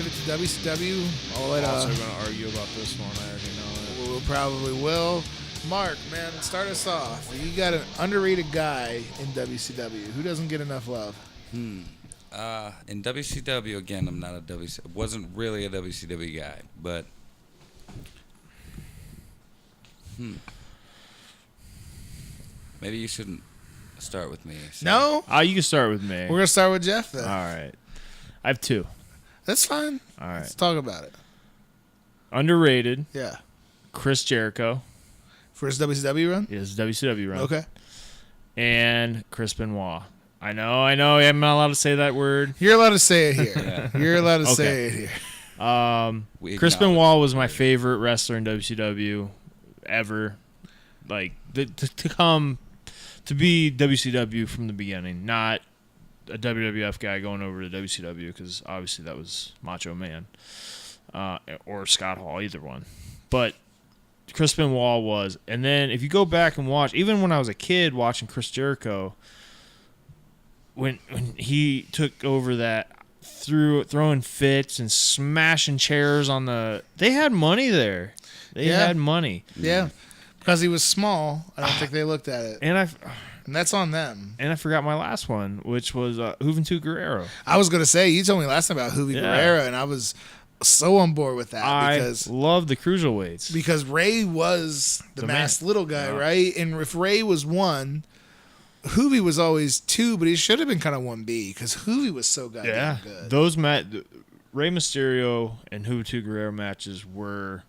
it to WCW. I'm also going to argue about this one. I already know it. We'll probably will. Mark, man, start us off. You got an underrated guy in WCW. Who doesn't get enough love? In WCW, again, I'm not wasn't really a WCW guy, but maybe you shouldn't start with me. So. No? You can start with me. We're going to start with Jeff then. All right. I have two. That's fine. All right. Let's talk about it. Underrated. Yeah. Chris Jericho. For his WCW run? His WCW run. Okay. And Chris Benoit. I know. I'm not allowed to say that word. You're allowed to say it here. Yeah. You're allowed to say it here. Chris Benoit was my favorite wrestler in WCW ever. Like, to come to be WCW from the beginning, not a WWF guy going over to WCW, because obviously that was Macho Man or Scott Hall, either one. But Chris Benoit was. And then if you go back and watch, even when I was a kid watching Chris Jericho, when he took over that, throwing fits and smashing chairs on the... They had money there. They had money. Yeah. Because he was small, I don't think they looked at it. And that's on them. And I forgot my last one, which was Juventud Guerrero. I was going to say, you told me last time about Juventud Guerrero, and I was so on board with that. Because I love the cruiserweights. Because Ray was the masked little guy, right? And if Ray was 1, Juvi was always 2, but he should have been kind of 1B, because Juvi was so goddamn good. Those Rey Mysterio and Juventud Guerrero matches were...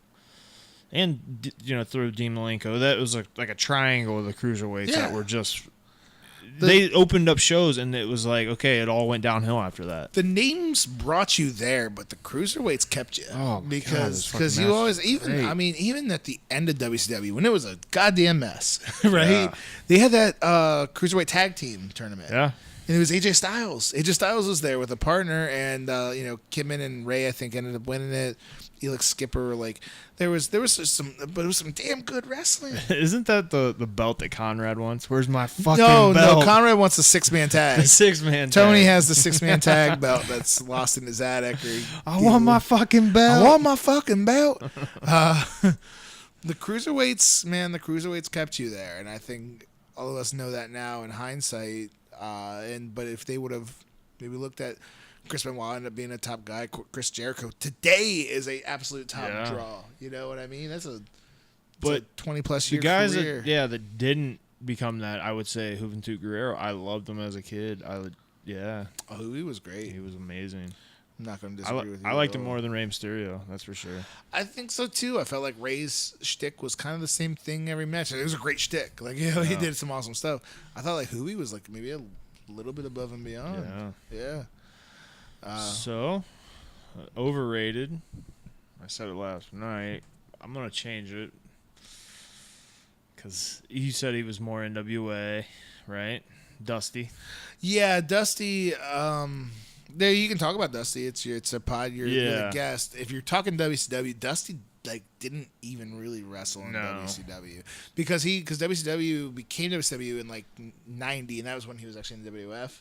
And, through Dean Malenko, that was like a triangle of the cruiserweights that were just... They opened up shows, and it was like, okay, it all went downhill after that. The names brought you there, but the cruiserweights kept you. Oh, my because you always... Even at the end of WCW, when it was a goddamn mess, right? Yeah. They had that cruiserweight tag team tournament. Yeah. And it was AJ Styles. AJ Styles was there with a partner, and Kidman and Ray, I think, ended up winning it. Elix Skipper, there was some, but it was some damn good wrestling. Isn't that the belt that Conrad wants? Where's my fucking belt? No, Conrad wants the 6-man tag. The 6-man tag. Tony has the 6-man tag belt that's lost in his attic. I want my fucking belt. I want my fucking belt. The cruiserweights, man, kept you there, and I think all of us know that now in hindsight. But if they would have maybe looked at Chris Benoit ended up being a top guy, Chris Jericho today is a absolute top draw. You know what I mean? That's a 20+ year guys career. That didn't become that, I would say Juventud Guerrero. I loved him as a kid. Oh, he was great. He was amazing. I'm not going to disagree with you. I liked him more than Rey Mysterio, that's for sure. I think so too. I felt like Ray's shtick was kind of the same thing every match. It was a great shtick. He did some awesome stuff. I thought Huey was maybe a little bit above and beyond. Yeah. So, overrated. I said it last night. I'm going to change it. Because you said he was more NWA, right? Dusty. Yeah, Dusty. There, you can talk about Dusty. It's a pod. You're the guest. If you're talking WCW, Dusty didn't even really wrestle in WCW because WCW became WCW in '90, and that was when he was actually in the WWF.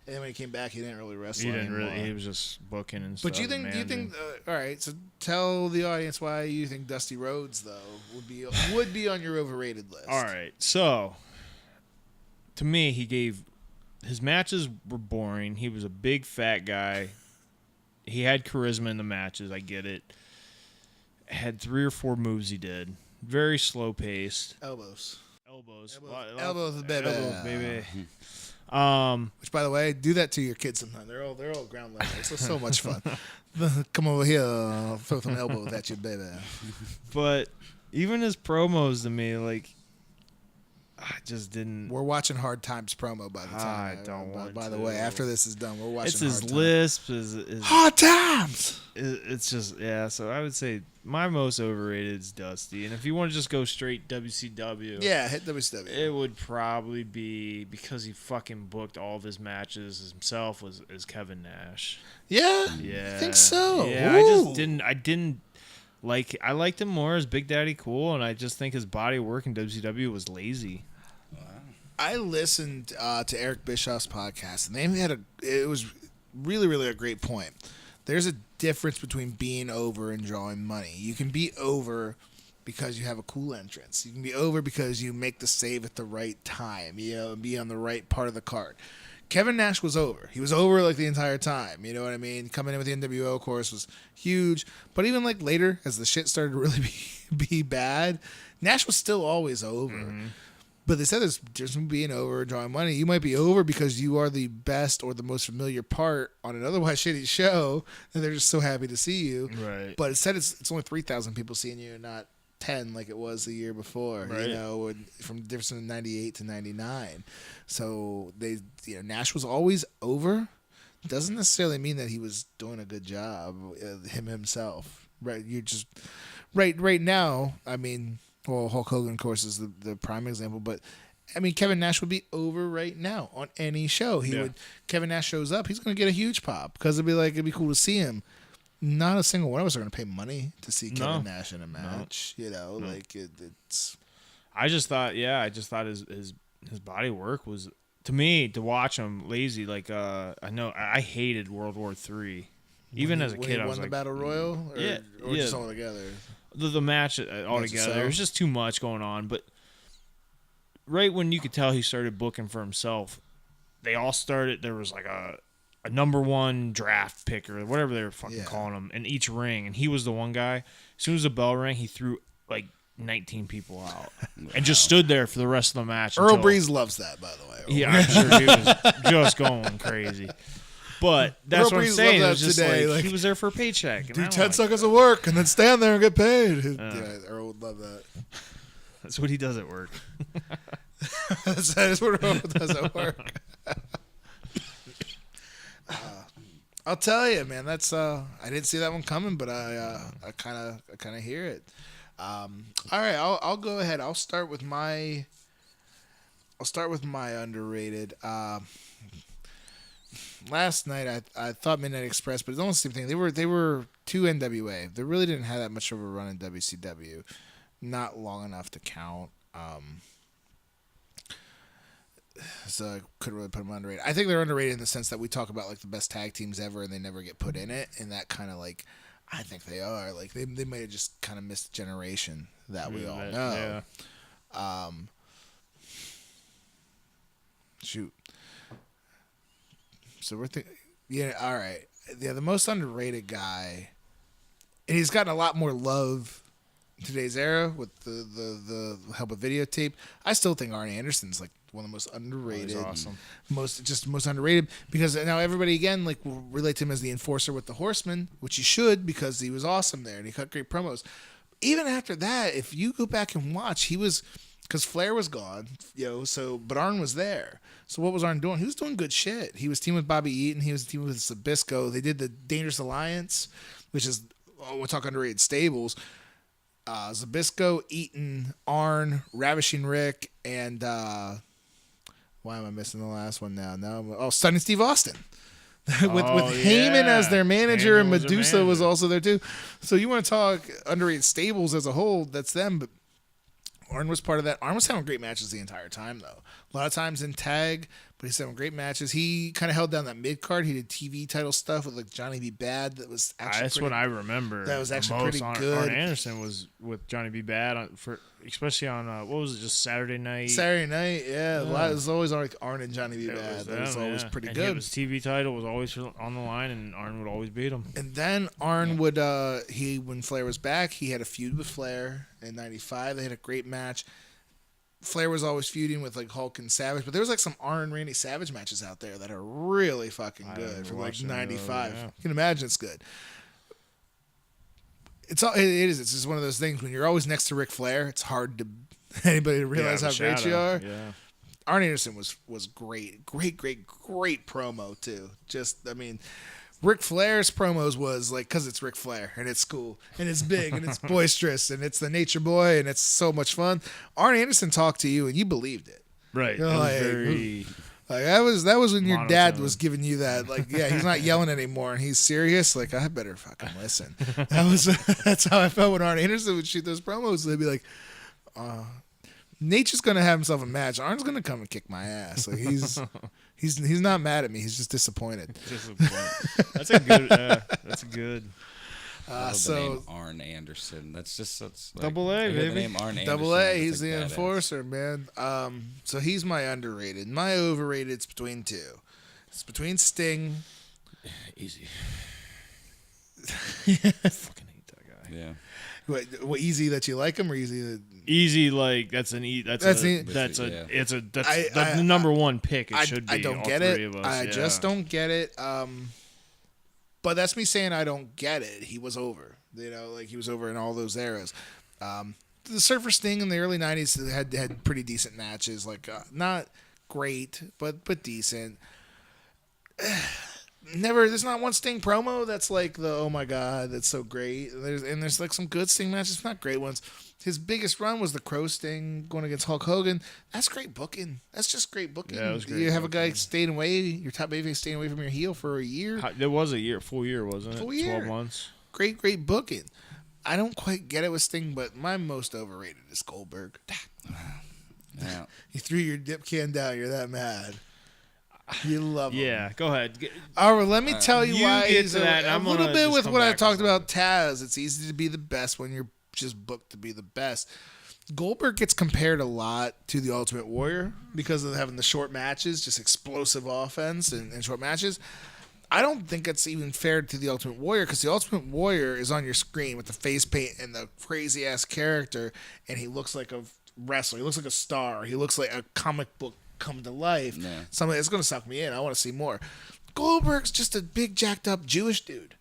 And then when he came back, he didn't really wrestle. He didn't really. He was just booking and stuff. But you think? All right. So tell the audience why you think Dusty Rhodes though would be on your overrated list. All right. So, to me, his matches were boring. He was a big fat guy. He had charisma in the matches. I get it. Had 3 or 4 moves he did. Very slow paced. Elbows, baby. Which, by the way, do that to your kids sometime. They're all ground level. It's so much fun. Come over here, throw some elbows at you, baby. But even his promos to me, I just didn't. We're watching Hard Times promo by the time. I don't want By to. the way, after this is done, we're watching. It's his lisp. His Hard Times. It's just So I would say my most overrated is Dusty, and if you want to just go straight WCW, hit WCW. It would probably be because he fucking booked all of his matches himself is Kevin Nash. Yeah. I think so. Yeah, Ooh. I didn't. I liked him more as Big Daddy Cool, and I just think his body work in WCW was lazy. I listened to Eric Bischoff's podcast, and it was really, really a great point. There's a difference between being over and drawing money. You can be over because you have a cool entrance. You can be over because you make the save at the right time, and be on the right part of the card. Kevin Nash was over. He was over like the entire time. You know what I mean? Coming in with the NWO, of course, was huge. But even like later, as the shit started to really be bad, Nash was still always over. Mm-hmm. But they said there's difference being over, drawing money. You might be over because you are the best or the most familiar part on an otherwise shitty show, and they're just so happy to see you. Right. But it said it's only 3,000 people seeing you, not 10 like it was the year before. Right. From the difference in 98 to 99. So Nash was always over. Doesn't necessarily mean that he was doing a good job, himself. Right. You're just right now. I mean. Well, Hulk Hogan, of course, is the prime example, but I mean, Kevin Nash would be over right now on any show. Kevin Nash shows up, he's going to get a huge pop because it'd be cool to see him. Not a single one of us are going to pay money to see Kevin Nash in a match. No. It's. I just thought his body work was, to me, to watch him lazy. Like I know I hated World War III. Even as a kid, I was like, won the Battle Royal, or just all together. The match altogether, there was just too much going on. But right when you could tell he started booking for himself, they all started. There was like a number one draft pick or whatever they were fucking calling him in each ring, and he was the one guy. As soon as the bell rang, he threw like 19 people out and just stood there for the rest of the match. Earl Breeze loves that, by the way. Yeah, I'm sure he was just going crazy. But that's what I'm saying. It was just like he was there for a paycheck. Do 10 seconds of work and then stand there and get paid. Earl would love that. That's what he does at work. That's what Earl does at work. I'll tell you, man. That's I didn't see that one coming, but I kind of hear it. All right, I'll go ahead. I'll start with my underrated. Last night I thought Midnight Express, but it's almost the same thing. They were two NWA. They really didn't have that much of a run in WCW, not long enough to count. So I couldn't really put them underrated. I think they're underrated in the sense that we talk about like the best tag teams ever, and they never get put in it. And that kind of like, I think they are like they might have just kind of missed a generation that we all know. Yeah. Shoot. So we're thinking, all right. Yeah, the most underrated guy, and he's gotten a lot more love in today's era with the help of videotape. I still think Arn Anderson's like one of the most underrated. Oh, he's awesome. Most underrated because now everybody again like will relate to him as the enforcer with the Horsemen, which he should because he was awesome there and he cut great promos. Even after that, if you go back and watch, he was. Because Flair was gone, but Arn was there. So what was Arn doing? He was doing good shit. He was teaming with Bobby Eaton. He was teaming with Zbyszko. They did the Dangerous Alliance, which is, we'll talk underrated stables. Zbyszko, Eaton, Arn, Ravishing Rick, and why am I missing the last one now? Stunning Steve Austin. with Heyman as their manager, and Medusa was also there too. So you want to talk underrated stables as a whole, that's them, but Arn was part of that. Arn was having great matches the entire time, though. A lot of times in tag, but he's having great matches. He kind of held down that mid card. He did TV title stuff with like Johnny B. Bad. That was actually that's what I remember. That was actually pretty good. Arn Anderson was with Johnny B. Bad especially on what was it? Just Saturday night. Saturday night, yeah. It was always like Arn and Johnny B. Bad. That was always pretty good. His TV title was always on the line, and Arn would always beat him. And then Arn would when Flair was back, he had a feud with Flair in '95. They had a great match. Flair was always feuding with like Hulk and Savage, but there was like some Arn and Randy Savage matches out there that are really fucking good from like '95. You can imagine it's good. It is. It's just one of those things when you're always next to Ric Flair. It's hard to anybody to realize how great you are. Yeah. Arn Anderson was great promo too. Ric Flair's promos was like, because it's Ric Flair and it's cool and it's big and it's boisterous and it's the nature boy and it's so much fun. Arn Anderson talked to you and you believed it. Right. That was when your dad was giving you that. Like, yeah, he's not yelling anymore and he's serious. Like, I better fucking listen. That's how I felt when Arn Anderson would shoot those promos. They'd be like, Nature's gonna have himself a match. Arn's gonna come and kick my ass. Like he's He's not mad at me. He's just disappointed. That's a good. That's a good. I love So the name Arn Anderson. That's just such like, Double A, I hear baby. The name Arn Anderson, Double A, I'm just he's the like, badass. enforcer, man. So he's my underrated. My overrated's between two. It's between Sting. Easy. Fucking hate that guy. Yeah. What easy that you like him, or easy that Easy, like that's an That's a an- that's a yeah. it's a that's I- the number one pick. It should be. I don't all get three it. Of us. I yeah. just don't get it. But that's me saying I don't get it. He was over. Like he was over in all those eras. The Surfer Sting in the early '90s had pretty decent matches. Like not great, but decent. There's not one Sting promo that's like the oh my god that's so great. There's like some good Sting matches, not great ones. His biggest run was the Crow Sting going against Hulk Hogan. That's great booking. That's just great booking. Yeah, it was great you have a booking. guy staying away, your top babyface staying away from your heel for a year. There was a full year, wasn't it? Full year. 12 months. Great booking. I don't quite get it with Sting, but my most overrated is Goldberg. Yeah. You threw your dip can down. You're that mad. You love him. Yeah, go ahead. All right, let me tell you You why get he's to that, and a I'm little gonna bit just with come what I back talked on about Taz. It's easy to be the best when you're just booked to be the best. Goldberg gets compared a lot to the Ultimate Warrior because of having the short matches, just explosive offense and short matches. I don't think it's even fair to the Ultimate Warrior because the Ultimate Warrior is on your screen with the face paint and the crazy ass character, and he looks like a wrestler. He looks like a star. He looks like a comic book come to life. Yeah. Something that's going to suck me in. I want to see more. Goldberg's just a big jacked up Jewish dude.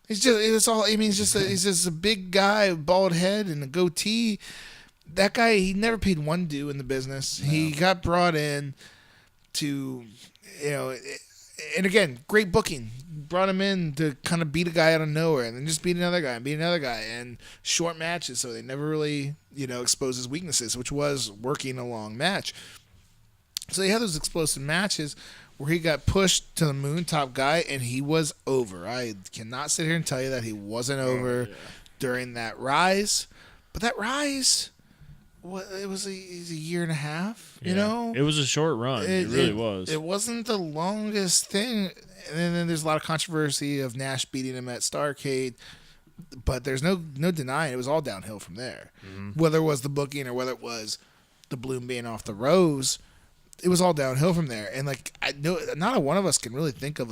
He's just a big guy, bald head and a goatee. That guy, he never paid one due in the business. No. He got brought in to, and again, great booking. Brought him in to kind of beat a guy out of nowhere and then just beat another guy and short matches. So they never really, exposed his weaknesses, which was working a long match. So they had those explosive matches where he got pushed to the moon, top guy, and he was over. I cannot sit here and tell you that he wasn't over during that rise. But that rise, it was a year and a half, you know? It was a short run. It really was. It wasn't the longest thing. And then there's a lot of controversy of Nash beating him at Starrcade. But there's no denying it was all downhill from there. Mm-hmm. Whether it was the booking or whether it was the bloom being off the rose, it was all downhill from there. And I know not a one of us can really think of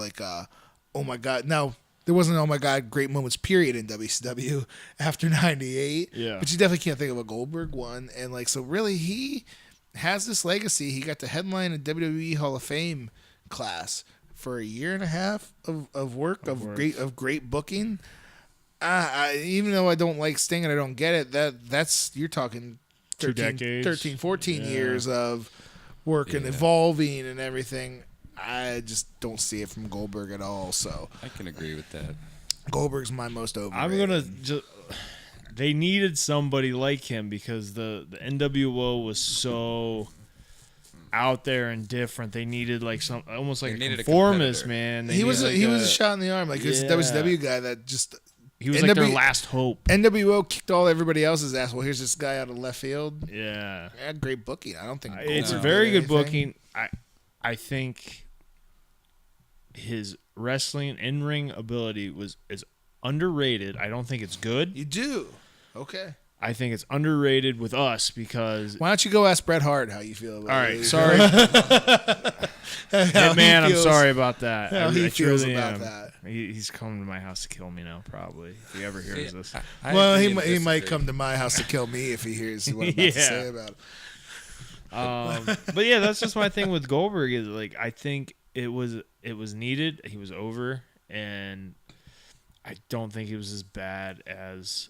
oh my god. Now there wasn't oh my god great moments period in WCW after '98. Yeah. But you definitely can't think of a Goldberg one. And so really he has this legacy. He got to headline a WWE Hall of Fame class for a year and a half of work. Great booking. Even though I don't like Sting and I don't get it, that's you're talking 13, 14 years of work and evolving and everything. I just don't see it from Goldberg at all. So I can agree with that. Goldberg's my most overrated. I'm gonna just. They needed somebody like him because the NWO was so out there and different. They needed almost like a conformist, man. He was a shot in the arm. He was a WCW guy that just. He was like their last hope. NWO kicked all everybody else's ass. Well, here's this guy out of left field. Yeah. Great booking. I don't think it's very good booking. I think his wrestling in-ring ability is underrated. I don't think it's good. You do? Okay. I think it's underrated with us because... Why don't you go ask Bret Hart how you feel about it? All right, sorry. Man, I'm sorry about that. How he feels about that. He's coming to my house to kill me now, probably, if he ever hears this. Well, he might come to my house to kill me if he hears what I'm about to say about it. But yeah, that's just my thing with Goldberg is I think it was needed. He was over, and I don't think he was as bad as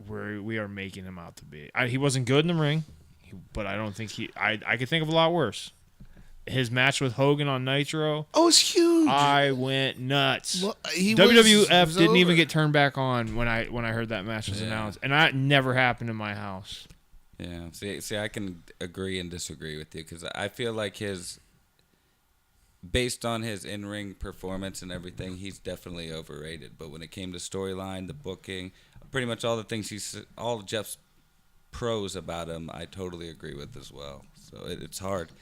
where we are making him out to be. He wasn't good in the ring, but I don't think I could think of a lot worse. His match with Hogan on Nitro. Oh, it's huge. I went nuts. Well, WWF didn't even get turned back on when I heard that match was announced, and that never happened in my house. Yeah. See, I can agree and disagree with you because I feel like based on his in-ring performance and everything, he's definitely overrated. But when it came to storyline, the booking, pretty much all the things all Jeff's pros about him, I totally agree with as well. So it's hard.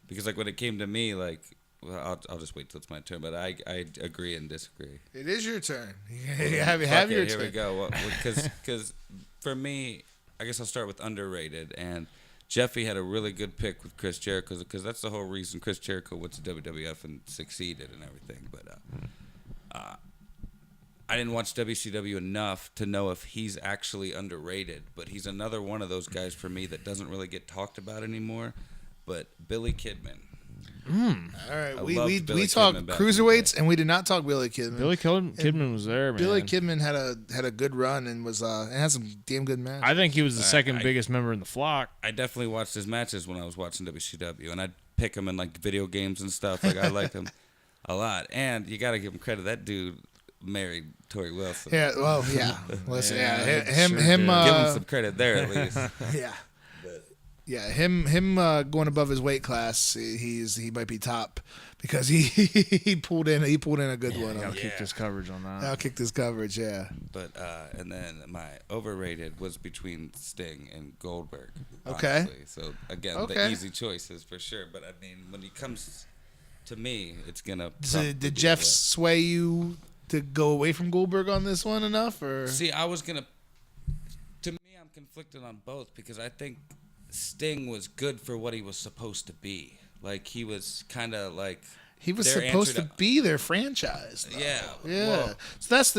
because like when it came to me, like, well, I'll just wait till it's my turn. But I agree and disagree. It is your turn. Well, have fuck your it, turn. Here we go. Because for me, I guess I'll start with underrated. And Jeffy had a really good pick with Chris Jericho because that's the whole reason Chris Jericho went to WWF and succeeded and everything. But I didn't watch WCW enough to know if he's actually underrated. But he's another one of those guys for me that doesn't really get talked about anymore. But Billy Kidman. All right, we Billy talked Kidman back cruiserweights and we did not talk Billy Kidman. Billy Kidman was there, man. Billy Kidman had a good run and was and had some damn good matches. I think he was the second biggest member in the flock. I definitely watched his matches when I was watching WCW, and I'd pick him in like video games and stuff. Like I liked him a lot, and you got to give him credit. That dude married Tori Wilson. Yeah, well, yeah. Listen, Yeah, him, sure him, did. Give him some credit there at least. yeah. Yeah, him going above his weight class, he might be top because he pulled in a good one. Gotta kick this coverage on that. I'll kick this coverage, yeah. But and then my overrated was between Sting and Goldberg. Okay. Honestly. So again, the easy choices for sure. But I mean, when it comes to me, it's gonna. So probably did be Jeff the- sway you to go away from Goldberg on this one enough, or See, I was gonna. To me, I'm conflicted on both because I think Sting was good for what he was supposed to be. Like he was kind of like he was their supposed answer to be their franchise? Though. Yeah, yeah. well- So that's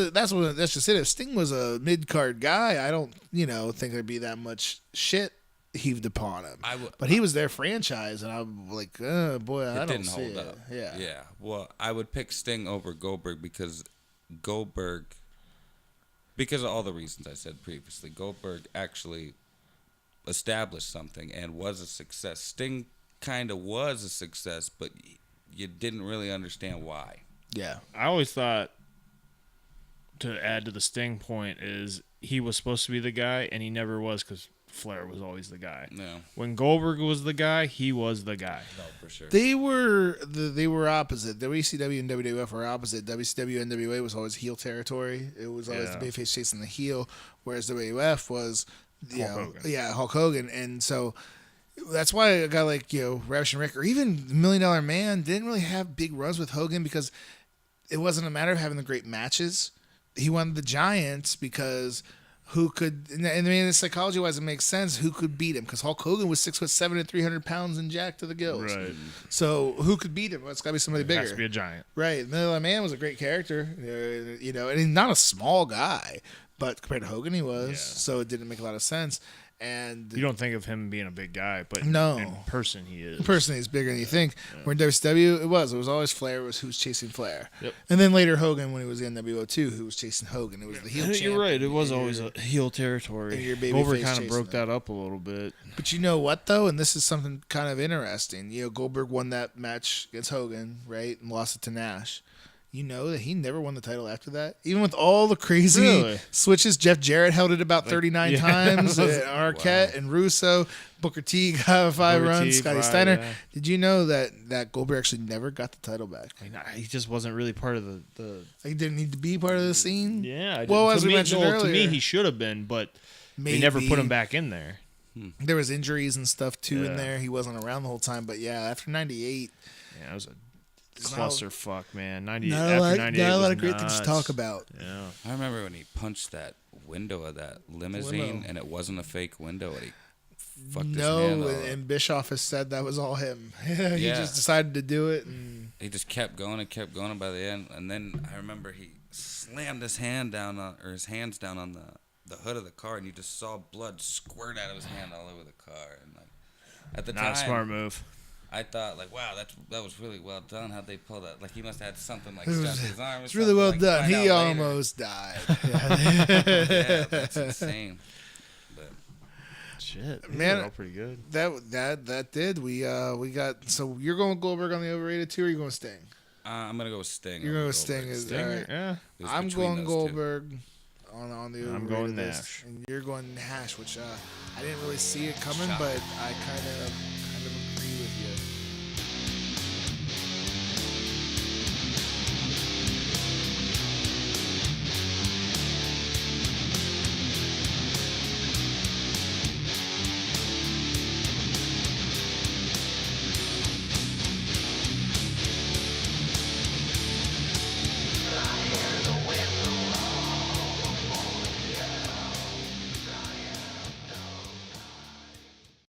just it. If Sting was a mid card guy, I don't think there'd be that much shit heaved upon him. But he was their franchise, and I'm like, oh boy, I it don't didn't see hold it. up. Yeah. Yeah. Well, I would pick Sting over Goldberg because of all the reasons I said previously, Goldberg actually established something and was a success. Sting kind of was a success, but you didn't really understand why. Yeah. I always thought, to add to the Sting point, is he was supposed to be the guy, and he never was because Flair was always the guy. No. When Goldberg was the guy, he was the guy. No, for sure. They were opposite. WCW and WWF were opposite. WCW NWA was always heel territory. It was always the babyface chasing the heel, whereas WWF was Hulk Hogan. And so that's why a guy like Ravishing Rick or even $1 Million Man didn't really have big runs with Hogan because it wasn't a matter of having the great matches. He wanted the Giants because who could, and I mean, psychology-wise, it makes sense. Who could beat him? Because Hulk Hogan was 6'7" and 300 pounds and jacked to the gills. Right. So who could beat him? Well, it's got to be somebody bigger. Has to be a giant. Right. The Man was a great character, and he's not a small guy, but compared to Hogan, he was. Yeah. So it didn't make a lot of sense. And You don't think of him being a big guy, but No. in person he is. personally, he's bigger than you think. Where in WCW, it was always Flair. It was who's chasing Flair. Yep. And then later Hogan, when he was in NWO too, who was chasing Hogan. It was the heel champion. You're right. It was And always you're- a heel territory. and your baby Goldberg face kind of chasing broke them. that up a little bit. But you know what, though? And this is something kind of interesting. Goldberg won that match against Hogan, right? And lost it to Nash. You know that he never won the title after that? Even with all the crazy Really? switches, Jeff Jarrett held it about 39 yeah. times. And Arquette and Russo. Booker T got 5 Booker runs. T, Scotty 5, Steiner. yeah. Did you know that Goldberg actually never got the title back? I mean, he just wasn't really part of the He didn't need to be part of the scene? yeah. Well, to as we me, mentioned to me, earlier- he should have been, but Maybe. they never put him back in there. There was injuries and stuff, too, in Yeah. there. He wasn't around the whole time. But, yeah, after 98... Yeah, it was a It's clusterfuck, man. 98 Not after a 98 lot was of great things to nuts. talk about. Yeah. I remember when he punched that window of that limousine, Limo. and it wasn't a fake window, and he fucked his hand No, all and Bischoff has said that was all him. He Yeah. just decided to do it. And He just kept going and kept going, and by the end, and then I remember he slammed his hand down his hands down on the hood of the car, and you just saw blood squirt out of his hand all over the car. And like at the Not time, a smart move. I thought like, wow, that was really well done. How'd they pull that? Like he must have had something like It was- stuck to his arm. Or it's really well something, like, done. find He out later. almost died. Yeah, that's insane. But Shit, Man, man, all pretty good. that did. We got. So you're going with Goldberg on the overrated too, or are you going Sting? I'm gonna go with Sting. You're over going with Sting. Goldberg. Is all right. Yeah. It was I'm between going those two. Goldberg on the overrated I'm going list. Nash. And you're going Nash, which I didn't really see it coming, but I kind of